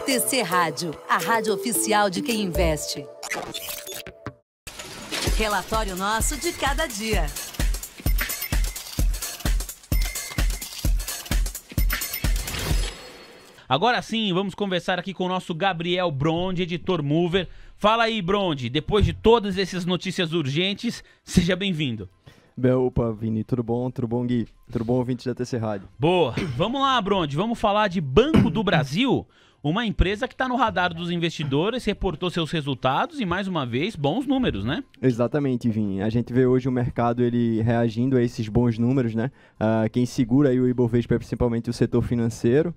TC Rádio, a rádio oficial de quem investe. Relatório nosso de cada dia. Agora sim, vamos conversar aqui com o nosso Gabriel Brondi, editor Mover. Fala aí, Brondi, depois de todas essas notícias urgentes, seja bem-vindo. Opa, Vini, tudo bom, Gui? Tudo bom, ouvinte da TC Rádio? Boa, vamos lá, Brondi, vamos falar de Banco do Brasil, uma empresa que está no radar dos investidores, reportou seus resultados e, mais uma vez, bons números, né? Exatamente, Vini. A gente vê hoje o mercado ele reagindo a esses bons números, né? Quem segura aí o Ibovespa é principalmente o setor financeiro.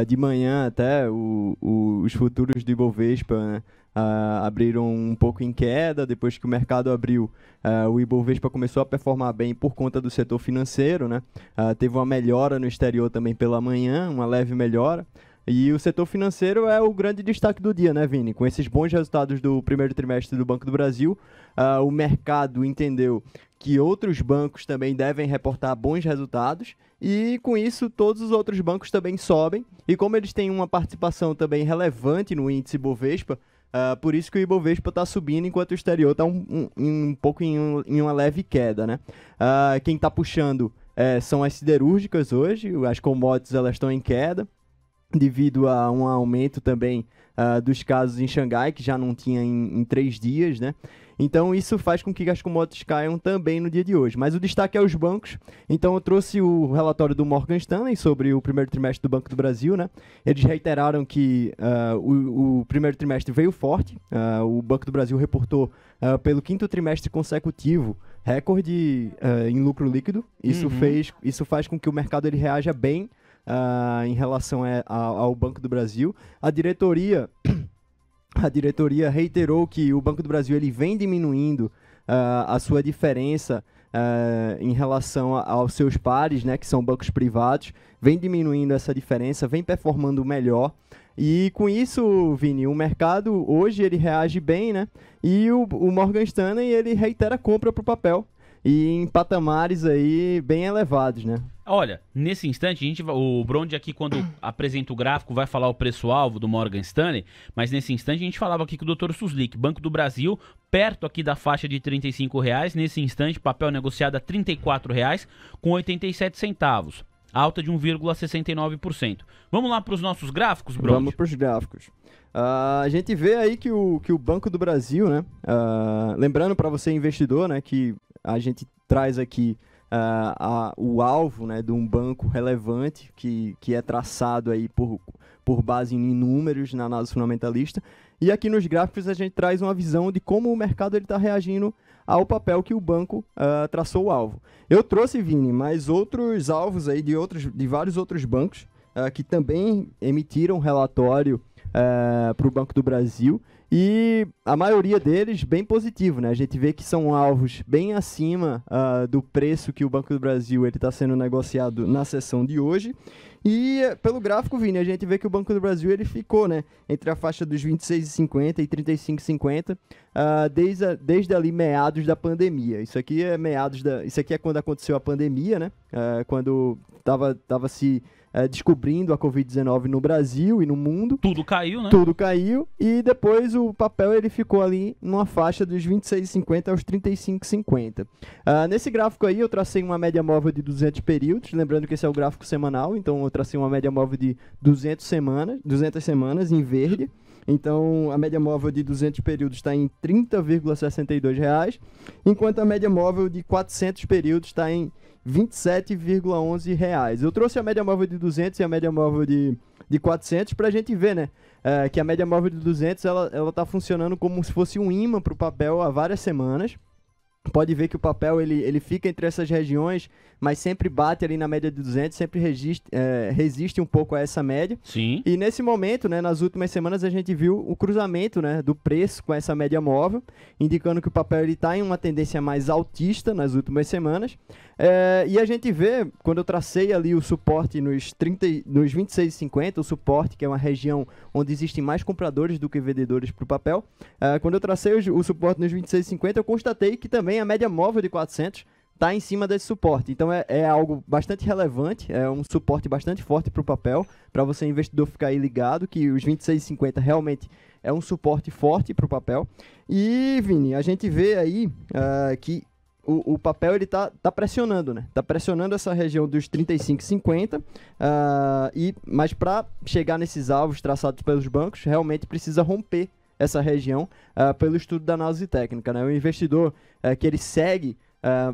De manhã até os futuros do Ibovespa, né, abriram um pouco em queda. Depois que o mercado abriu, o Ibovespa começou a performar bem por conta do setor financeiro, né? Teve uma melhora no exterior também pela manhã, uma leve melhora. E o setor financeiro é o grande destaque do dia, né, Vini? Com esses bons resultados do primeiro trimestre do Banco do Brasil, o mercado entendeu que outros bancos também devem reportar bons resultados e, com isso, todos os outros bancos também sobem. E como eles têm uma participação também relevante no índice Ibovespa, por isso que o Ibovespa está subindo enquanto o exterior está um pouco em uma leve queda, né? Quem está puxando são as siderúrgicas hoje, as commodities elas estão em queda, devido a um aumento também dos casos em Xangai, que já não tinha em 3 dias, né? Então isso faz com que as commodities caiam também no dia de hoje. Mas o destaque é os bancos. Então eu trouxe o relatório do Morgan Stanley sobre o primeiro trimestre do Banco do Brasil, né? Eles reiteraram que o primeiro trimestre veio forte. O Banco do Brasil reportou pelo 5º trimestre consecutivo recorde em lucro líquido. Isso faz com que o mercado ele reaja bem em relação ao Banco do Brasil. A diretoria reiterou que o Banco do Brasil ele vem diminuindo a sua diferença em relação aos seus pares, né, que são bancos privados, vem diminuindo essa diferença, vem performando melhor. E com isso, Vini, o mercado hoje ele reage bem, né? E o Morgan Stanley ele reitera a compra para o papel e em patamares aí bem elevados, né? Olha, nesse instante, o Brondi aqui, quando apresenta o gráfico, vai falar o preço-alvo do Morgan Stanley, mas nesse instante a gente falava aqui com o Dr. Suslik, Banco do Brasil, perto aqui da faixa de R$ 35,00, nesse instante, papel negociado a R$ 34,87, alta de 1,69%. Vamos lá para os nossos gráficos, Brondi? Vamos para os gráficos. A gente vê aí que o Banco do Brasil, né, lembrando para você investidor, né, que a gente traz aqui o alvo, né, de um banco relevante que é traçado aí por base em números na análise fundamentalista, e aqui nos gráficos a gente traz uma visão de como o mercado está reagindo ao papel que o banco traçou o alvo. Eu trouxe, Vini, mais outros alvos aí de vários outros bancos que também emitiram relatório para o Banco do Brasil, e a maioria deles bem positivo, né? A gente vê que são alvos bem acima do preço que o Banco do Brasil está sendo negociado na sessão de hoje. E pelo gráfico, Vini, a gente vê que o Banco do Brasil ele ficou, né, entre a faixa dos 26,50 e 35,50 desde ali meados da pandemia. Isso aqui é quando aconteceu a pandemia, né? Quando estava se descobrindo a Covid-19 no Brasil e no mundo. Tudo caiu, né? Tudo caiu, e depois o papel ele ficou ali numa faixa dos 26,50 aos 35,50. Nesse gráfico aí eu tracei uma média móvel de 200 períodos, lembrando que esse é o gráfico semanal, então eu tracei uma média móvel de 200 semanas em verde. Então, a média móvel de 200 períodos está em R$ 30,62, enquanto a média móvel de 400 períodos está em R$ 27,11. Eu trouxe a média móvel de 200 e a média móvel de 400 para a gente ver, né? Que a média móvel de 200 ela está funcionando como se fosse um imã para o papel há várias semanas. Pode ver que o papel ele fica entre essas regiões, mas sempre bate ali na média de 200, sempre resiste um pouco a essa média. Sim. E nesse momento, né, nas últimas semanas, a gente viu o cruzamento, né, do preço com essa média móvel, indicando que o papel está em uma tendência mais altista nas últimas semanas. E a gente vê, quando eu tracei ali o suporte nos 26,50, o suporte, que é uma região onde existem mais compradores do que vendedores para o papel, quando eu tracei o suporte nos 26,50, eu constatei que também a média móvel de 400 está em cima desse suporte. Então é algo bastante relevante, é um suporte bastante forte para o papel, para você investidor ficar aí ligado que os 26,50 realmente é um suporte forte para o papel. E, Vini, a gente vê aí que o papel ele tá pressionando, né? Tá pressionando essa região dos 35,50, mas para chegar nesses alvos traçados pelos bancos, realmente precisa romper essa região pelo estudo da análise técnica, né? O investidor que ele segue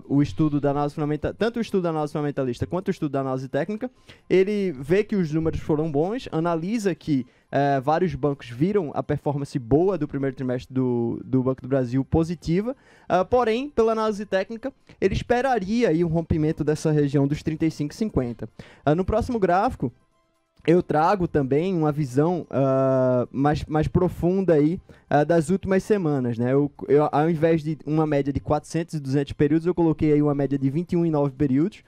o estudo da análise fundamentalista, tanto o estudo da análise fundamentalista quanto o estudo da análise técnica, ele vê que os números foram bons, analisa que vários bancos viram a performance boa do primeiro trimestre do Banco do Brasil positiva, porém, pela análise técnica, ele esperaria aí um rompimento dessa região dos 35,50. No próximo gráfico, eu trago também uma visão mais profunda aí, das últimas semanas, né? Eu, ao invés de uma média de 400 e 200 períodos, eu coloquei aí uma média de 21,9 períodos.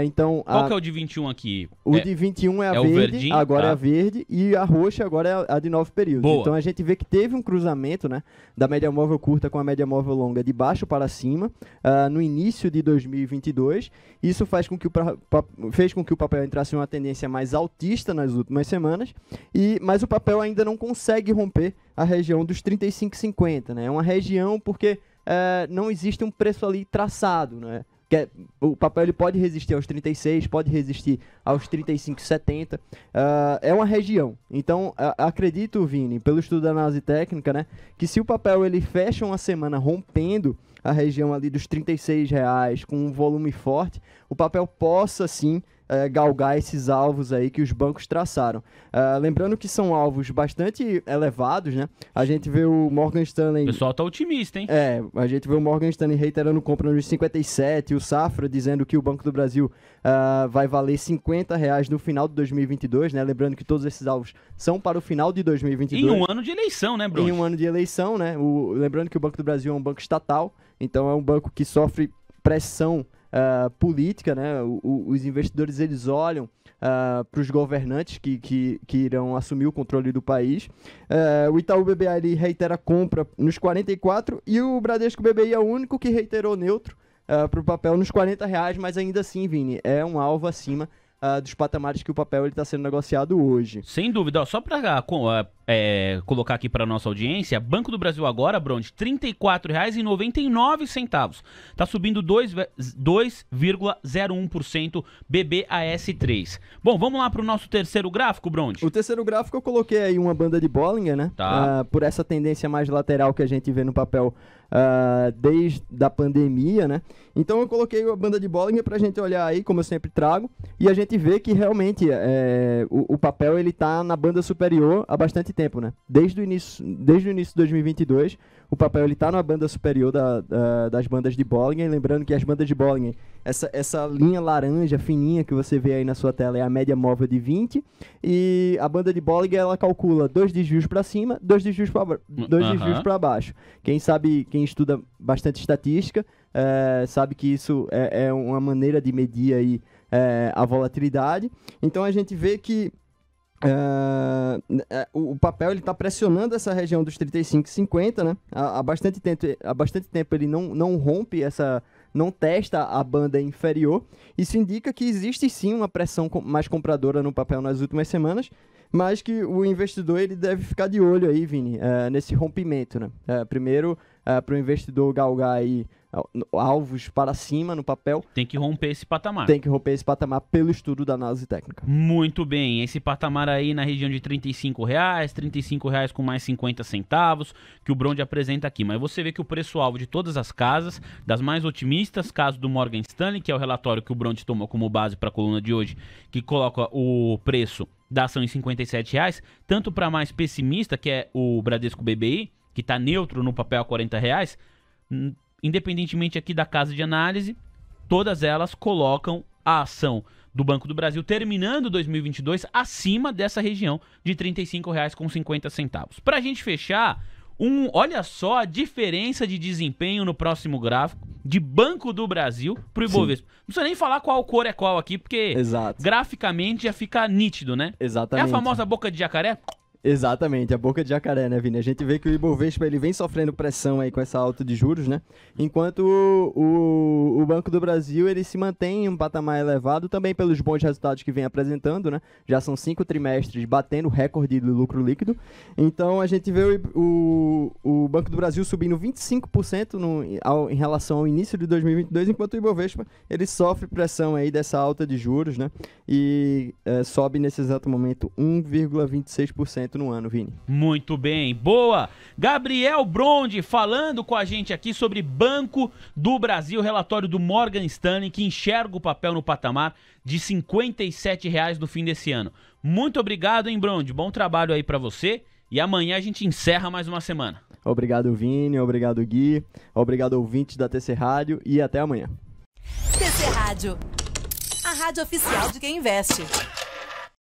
Então, qual que é o de 21 aqui? O de 21 é a o verde, verdinho, agora tá. é a verde, e a roxa agora é a de 9 períodos. Boa. Então a gente vê que teve um cruzamento, né, da média móvel curta com a média móvel longa de baixo para cima no início de 2022. Isso fez com que o papel entrasse em uma tendência mais altista nas últimas semanas, mas o papel ainda não consegue romper a região dos 35,50, né? É uma região porque não existe um preço ali traçado, né? O papel ele pode resistir aos 36, pode resistir aos 35,70, é uma região. Então, acredito, Vini, pelo estudo da análise técnica, né, que se o papel ele fecha uma semana rompendo a região ali dos R$36, com um volume forte, o papel possa sim galgar esses alvos aí que os bancos traçaram. Lembrando que são alvos bastante elevados, né? A gente vê o Morgan Stanley... O pessoal tá otimista, hein? A gente vê o Morgan Stanley reiterando compra nos 57, o Safra dizendo que o Banco do Brasil vai valer R$50 no final de 2022, né? Lembrando que todos esses alvos são para o final de 2022. Em um ano de eleição, né, Bruno? Em um ano de eleição, né? Lembrando que o Banco do Brasil é um banco estatal, então é um banco que sofre pressão política, né? Os investidores eles olham para os governantes que irão assumir o controle do país. O Itaú BBA ele reitera compra nos 44 e o Bradesco BBI é o único que reiterou neutro para o papel nos R$40, mas ainda assim, Vini, é um alvo acima dos patamares que o papel está sendo negociado hoje. Sem dúvida. Ó, só para colocar aqui para nossa audiência, Banco do Brasil agora, Bronde, R$ 34,99. Está subindo 2,01% BBAS3. Bom, vamos lá para o nosso terceiro gráfico, Bronde. O terceiro gráfico eu coloquei aí uma banda de Bollinger, né? Tá. Por essa tendência mais lateral que a gente vê no papel desde a pandemia, né? Então eu coloquei a banda de Bollinger para a gente olhar aí, como eu sempre trago, e a gente vê que realmente o papel ele tá na banda superior há bastante tempo, né? Desde o início de 2022, o papel ele tá na banda superior das bandas de Bollinger. Lembrando que as bandas de Bollinger, essa linha laranja fininha que você vê aí na sua tela é a média móvel de 20, e a banda de Bollinger ela calcula 2 desvios para cima, 2 desvios para baixo. Quem estuda bastante estatística sabe que isso é uma maneira de medir aí a volatilidade. Então a gente vê que o papel ele está pressionando essa região dos 35,50, né? Há bastante tempo ele não rompe não testa a banda inferior. Isso indica que existe sim uma pressão mais compradora no papel nas últimas semanas, mas que o investidor ele deve ficar de olho aí, Vini, nesse rompimento, né? Primeiro, para o investidor galgar aí alvos para cima no papel. Tem que romper esse patamar. Tem que romper esse patamar pelo estudo da análise técnica. Muito bem, esse patamar aí na região de R$35, R$35 com mais 50 centavos, que o Bronde apresenta aqui. Mas você vê que o preço-alvo de todas as casas, das mais otimistas, caso do Morgan Stanley, que é o relatório que o Bronde tomou como base para a coluna de hoje, que coloca o preço da ação em R$57, tanto para mais pessimista, que é o Bradesco BBI, que está neutro no papel a R$40, independentemente aqui da casa de análise, todas elas colocam a ação do Banco do Brasil terminando 2022 acima dessa região de R$35,50. Para a gente fechar, olha só a diferença de desempenho no próximo gráfico de Banco do Brasil para o Ibovespa. Não precisa nem falar qual cor é qual aqui, porque graficamente já fica nítido, né? Exatamente. É a famosa boca de jacaré? Exatamente, a boca de jacaré, né, Vini? A gente vê que o Ibovespa ele vem sofrendo pressão aí com essa alta de juros, né? Enquanto o Banco do Brasil ele se mantém em um patamar elevado também pelos bons resultados que vem apresentando, né? Já são 5 trimestres batendo o recorde do lucro líquido. Então a gente vê o Banco do Brasil subindo 25% em relação ao início de 2022, enquanto o Ibovespa ele sofre pressão aí dessa alta de juros, né? E sobe nesse exato momento 1,26% no ano, Vini. Muito bem, boa! Gabriel Brondi falando com a gente aqui sobre Banco do Brasil, relatório do Morgan Stanley, que enxerga o papel no patamar de R$ 57,00 no fim desse ano. Muito obrigado, hein, Brondi? Bom trabalho aí pra você e amanhã a gente encerra mais uma semana. Obrigado, Vini, obrigado, Gui, obrigado, ouvintes da TC Rádio e até amanhã. TC Rádio, a rádio oficial de quem investe.